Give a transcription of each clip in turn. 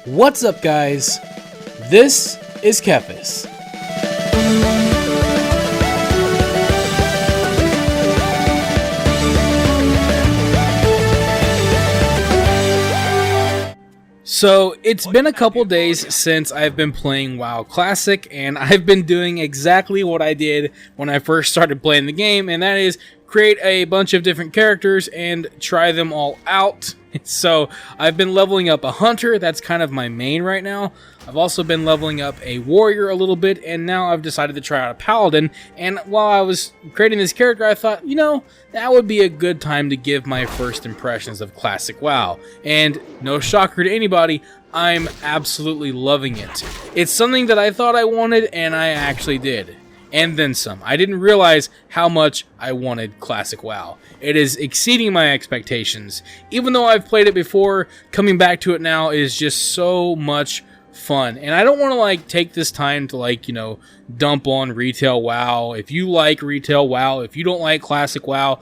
What's up, guys? This is TheKephas. So, it's been a couple days since I've been playing WoW Classic, and I've been doing exactly what I did when I first started playing the game, and that is create a bunch of different characters and try them all out. So, I've been leveling up a hunter, that's kind of my main right now. I've also been leveling up a warrior a little bit, and now I've decided to try out a paladin. And while I was creating this character, I thought, that would be a good time to give my first impressions of Classic WoW. And no shocker to anybody, I'm absolutely loving it. It's something that I thought I wanted, and I actually did. And then some. I didn't realize how much I wanted Classic WoW. It is exceeding my expectations. Even though I've played it before, coming back to it now is just so much fun. And I don't want to take this time to dump on retail WoW. If you like retail WoW, if you don't like Classic WoW,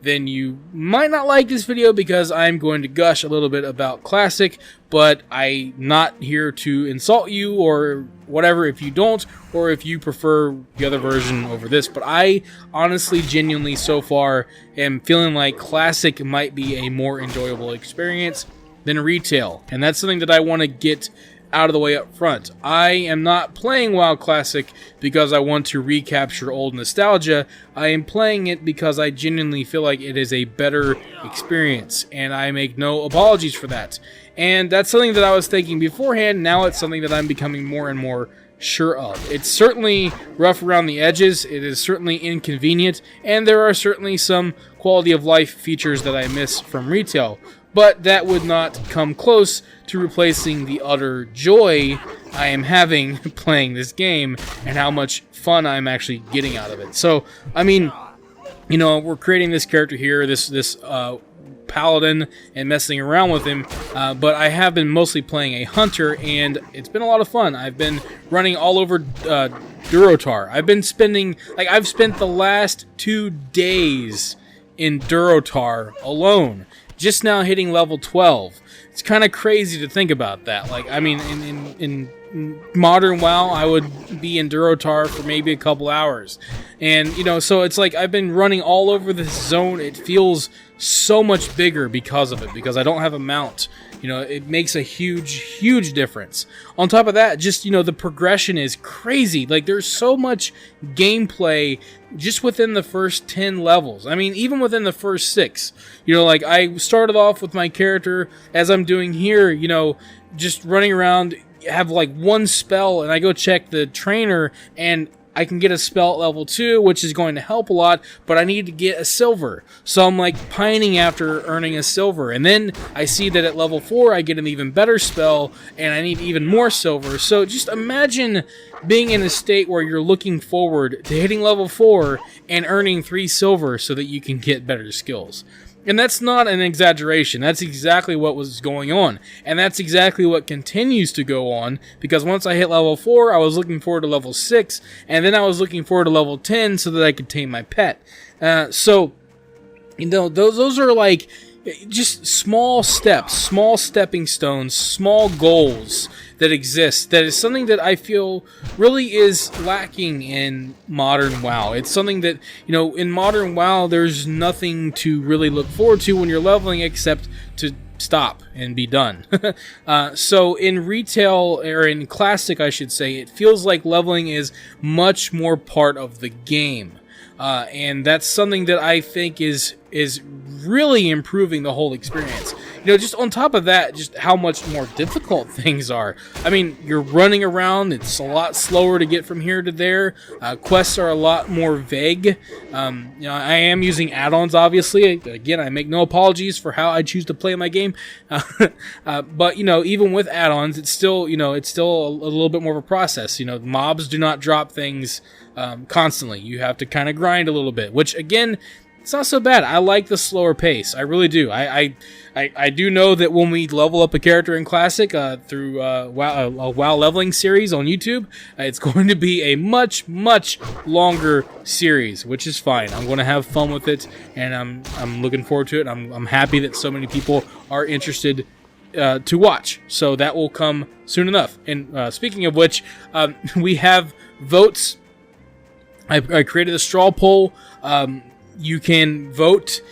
then you might not like this video because I'm going to gush a little bit about Classic, but I'm not here to insult you or whatever if you don't, or if you prefer the other version over this. But I honestly, genuinely, so far, am feeling like Classic might be a more enjoyable experience than retail, and that's something that I want to get out of the way up front. I am not playing WoW Classic because I want to recapture old nostalgia. I am playing it because I genuinely feel like it is a better experience, and I make no apologies for that. And that's something that I was thinking beforehand. Now it's something that I'm becoming more and more sure of. It's certainly rough around the edges, it is certainly inconvenient, and there are certainly some quality of life features that I miss from retail. But that would not come close to replacing the utter joy I am having playing this game and how much fun I'm actually getting out of it. So, we're creating this character here, this paladin, and messing around with him, but I have been mostly playing a hunter, and it's been a lot of fun. I've been running all over Durotar. I've spent the last 2 days in Durotar alone, just now hitting level 12. It's kind of crazy to think about that. In modern WoW, I would be in Durotar for maybe a couple hours. And, so it's like I've been running all over this zone. It feels so much bigger because of it, because I don't have a mount. It makes a huge difference. On top of that, just, the progression is crazy. There's so much gameplay just within the first 10 levels. Even within the first 6. I started off with my character, as I'm doing here, just running around, have one spell, and I go check the trainer, and I can get a spell at level 2, which is going to help a lot, but I need to get a silver. So I'm pining after earning a silver. And then I see that at level 4, I get an even better spell, and I need even more silver. So just imagine being in a state where you're looking forward to hitting level 4 and earning 3 silver so that you can get better skills. And that's not an exaggeration. That's exactly what was going on. And that's exactly what continues to go on, because once I hit level 4, I was looking forward to level 6, and then I was looking forward to level 10 so that I could tame my pet. Those are just small steps, small stepping stones, small goals that exist. That is something that I feel really is lacking in modern WoW. It's something that, in modern WoW, there's nothing to really look forward to when you're leveling except to stop and be done. So in retail, or in Classic, I should say, it feels like leveling is much more part of the game. And that's something that I think is really improving the whole experience. Just on top of that, just how much more difficult things are. You're running around, it's a lot slower to get from here to there. Quests are a lot more vague. I am using add-ons, obviously. Again, I make no apologies for how I choose to play my game. But, even with add-ons, it's still a little bit more of a process. Mobs do not drop things constantly. You have to kind of grind a little bit, which, again, it's not so bad. I like the slower pace. I really do. I do know that when we level up a character in Classic through a WoW leveling series on YouTube, it's going to be a much longer series, which is fine. I'm going to have fun with it, and I'm looking forward to it. I'm happy that so many people are interested to watch. So that will come soon enough. And speaking of which, we have votes. I created a straw poll. You can vote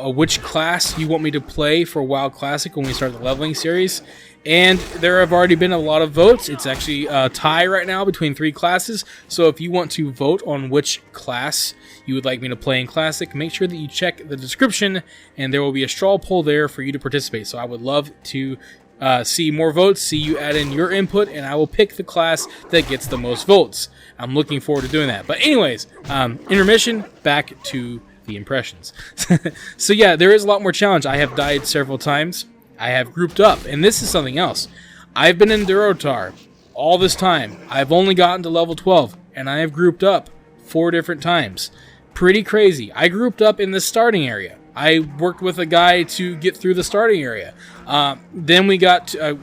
which class you want me to play for WoW Classic when we start the leveling series. And there have already been a lot of votes. It's actually a tie right now between 3 classes. So if you want to vote on which class you would like me to play in Classic, make sure that you check the description, and there will be a straw poll there for you to participate. So I would love to see more votes, see you add in your input, and I will pick the class that gets the most votes. I'm looking forward to doing that. But anyways, intermission, back to the impressions. So yeah, there is a lot more challenge. I have died several times. I have grouped up, and this is something else. I've been in Durotar all this time. I've only gotten to level 12, and I have grouped up 4 different times. Pretty crazy. I grouped up in the starting area. I worked with a guy to get through the starting area. Then we got to,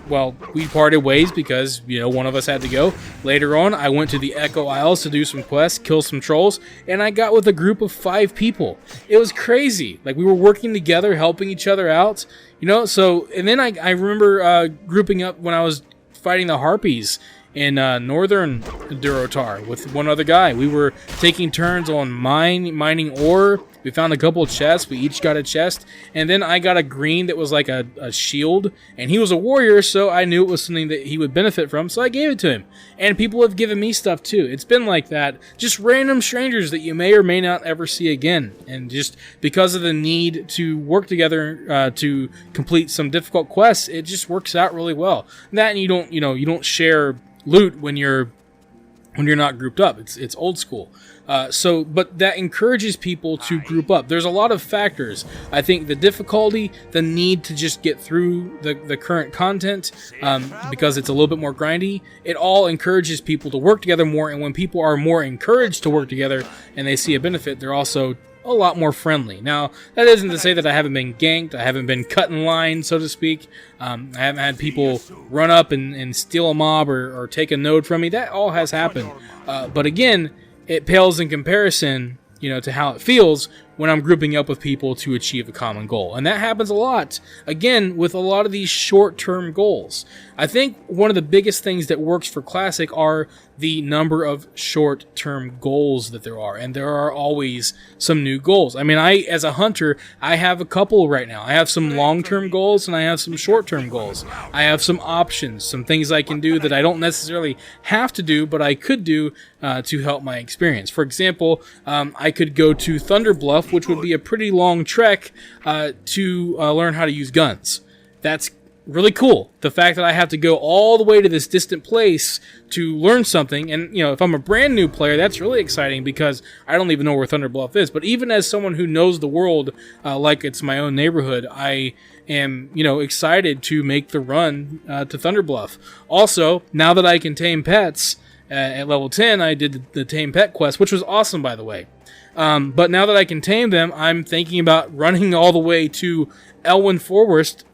we parted ways because, one of us had to go. Later on, I went to the Echo Isles to do some quests, kill some trolls, and I got with a group of 5 people. It was crazy. Like, we were working together, helping each other out, so, and then I remember grouping up when I was fighting the Harpies in northern Durotar with one other guy. We were taking turns on mining ore. We found a couple of chests. We each got a chest. And then I got a green that was like a shield. And he was a warrior, so I knew it was something that he would benefit from, so I gave it to him. And people have given me stuff too. It's been like that. Just random strangers that you may or may not ever see again. And just because of the need to work together to complete some difficult quests, it just works out really well. That, and you don't share loot when you're not grouped up. It's old school. But that encourages people to group up. There's a lot of factors. I think the difficulty, the need to just get through the current content, because it's a little bit more grindy, it all encourages people to work together more. And when people are more encouraged to work together and they see a benefit, they're also a lot more friendly. Now, that isn't to say that I haven't been ganked, I haven't been cut in line, so to speak. I haven't had people run up and steal a mob or take a node from me. That all has happened. But again, it pales in comparison, to how it feels when I'm grouping up with people to achieve a common goal. And that happens a lot, again, with a lot of these short-term goals. I think one of the biggest things that works for Classic are the number of short-term goals that there are. And there are always some new goals. I mean, as a hunter, I have a couple right now. I have some long-term goals and I have some short-term goals. I have some options, some things I can do that I don't necessarily have to do, but I could do to help my experience. For example, I could go to Thunder Bluff, which would be a pretty long trek to learn how to use guns. That's really cool. The fact that I have to go all the way to this distant place to learn something, and if I'm a brand new player, that's really exciting because I don't even know where Thunder Bluff is. But even as someone who knows the world like it's my own neighborhood, I am excited to make the run to Thunder Bluff. Also, now that I can tame pets at level 10, I did the tame pet quest, which was awesome, by the way. But now that I can tame them, I'm thinking about running all the way to Elwyn Forest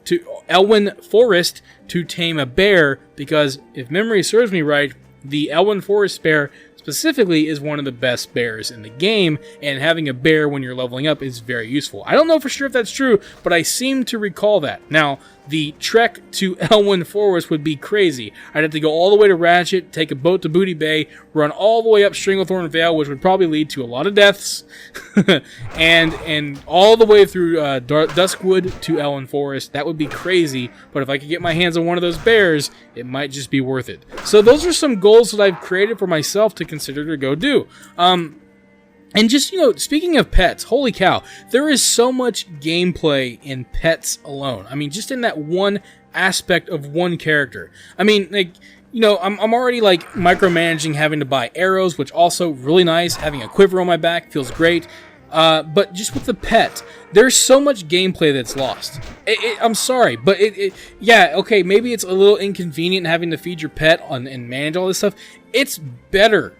to tame a bear, because if memory serves me right, the Elwyn Forest bear specifically is one of the best bears in the game, and having a bear when you're leveling up is very useful. I don't know for sure if that's true, but I seem to recall that. Now, the trek to Elwyn Forest would be crazy. I'd have to go all the way to Ratchet, take a boat to Booty Bay, run all the way up Stranglethorn Vale, which would probably lead to a lot of deaths, and all the way through Duskwood to Elwyn Forest. That would be crazy, but if I could get my hands on one of those bears, it might just be worth it. So those are some goals that I've created for myself to consider to go do. And just, speaking of pets, holy cow, there is so much gameplay in pets alone. I mean, just in that one aspect of one character. I mean, I'm already, micromanaging having to buy arrows, which also really nice. Having a quiver on my back feels great. But just with the pet, there's so much gameplay that's lost. I'm sorry, but okay, maybe it's a little inconvenient having to feed your pet and manage all this stuff. It's better.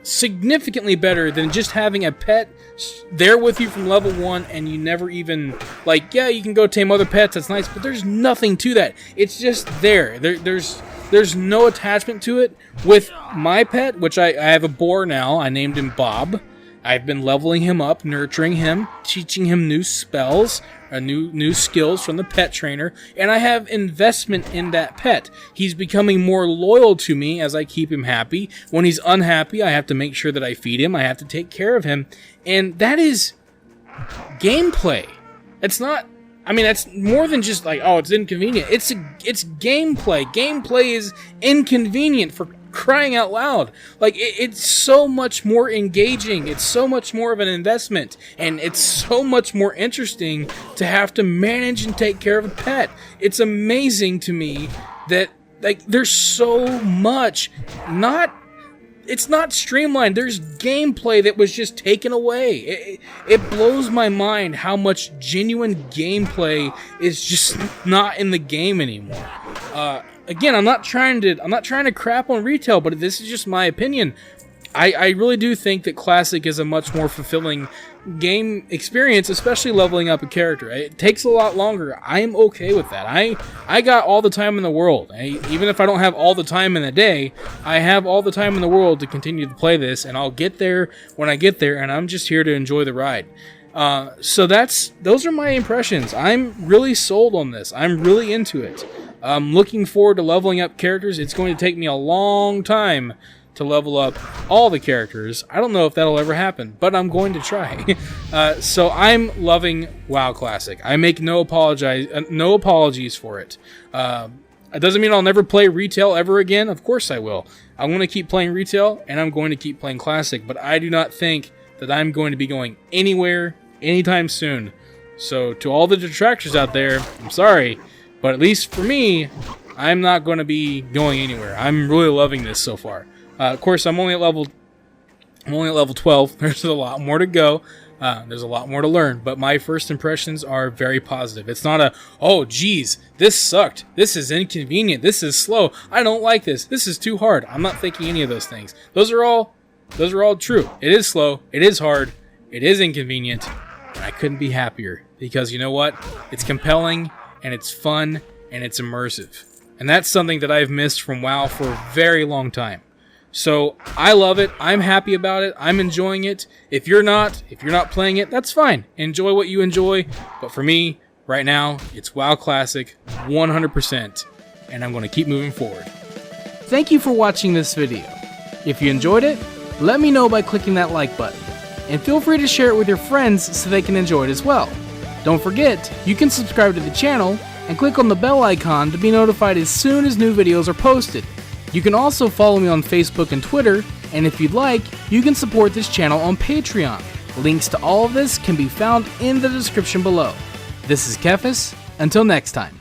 Significantly better than just having a pet there with you from level 1 and you never even, you can go tame other pets, that's nice, but there's nothing to that. It's just there. There's no attachment to it. With my pet, which I have a boar now, I named him Bob. I've been leveling him up, nurturing him, teaching him new spells, new skills from the pet trainer, and I have investment in that pet. He's becoming more loyal to me as I keep him happy. When he's unhappy, I have to make sure that I feed him. I have to take care of him, and that is gameplay. It's not. I mean, that's more than just like, oh, it's inconvenient. It's gameplay. Gameplay is inconvenient, for crying out loud. Like, it's so much more engaging. It's so much more of an investment, and it's so much more interesting to have to manage and take care of a pet. It's amazing to me that, like, there's so much it's not streamlined. There's gameplay that was just taken away. It blows my mind how much genuine gameplay is just not in the game anymore. Again, I'm not trying to crap on retail, but this is just my opinion. I really do think that Classic is a much more fulfilling game experience, especially leveling up a character. It takes a lot longer. I am okay with that. I got all the time in the world. Even if I don't have all the time in the day, I have all the time in the world to continue to play this, and I'll get there when I get there, and I'm just here to enjoy the ride. So those are my impressions. I'm really sold on this. I'm really into it. I'm looking forward to leveling up characters. It's going to take me a long time to level up all the characters. I don't know if that'll ever happen, but I'm going to try. So I'm loving WoW Classic. I make no apologies for it. It doesn't mean I'll never play retail ever again. Of course I will. I'm going to keep playing retail, and I'm going to keep playing Classic, but I do not think that I'm going to be going anywhere anytime soon. So to all the detractors out there, I'm sorry, but at least for me, I'm not going to be going anywhere. I'm really loving this so far. Of course, I'm only at level 12. There's a lot more to go. There's a lot more to learn, but my first impressions are very positive. It's not oh geez, this sucked. This is inconvenient. This is slow. I don't like this. This is too hard. I'm not thinking any of those things. Those are all true. It is slow. It is hard. It is inconvenient. And I couldn't be happier, because you know what? It's compelling, and it's fun, and it's immersive. And that's something that I've missed from WoW for a very long time. So I love it. I'm happy about it. I'm enjoying it. If you're not playing it, that's fine. Enjoy what you enjoy. But for me, right now, it's WoW Classic 100%. And I'm going to keep moving forward. Thank you for watching this video. If you enjoyed it, let me know by clicking that like button. And feel free to share it with your friends so they can enjoy it as well. Don't forget, you can subscribe to the channel and click on the bell icon to be notified as soon as new videos are posted. You can also follow me on Facebook and Twitter, and if you'd like, you can support this channel on Patreon. Links to all of this can be found in the description below. This is TheKephas. Until next time.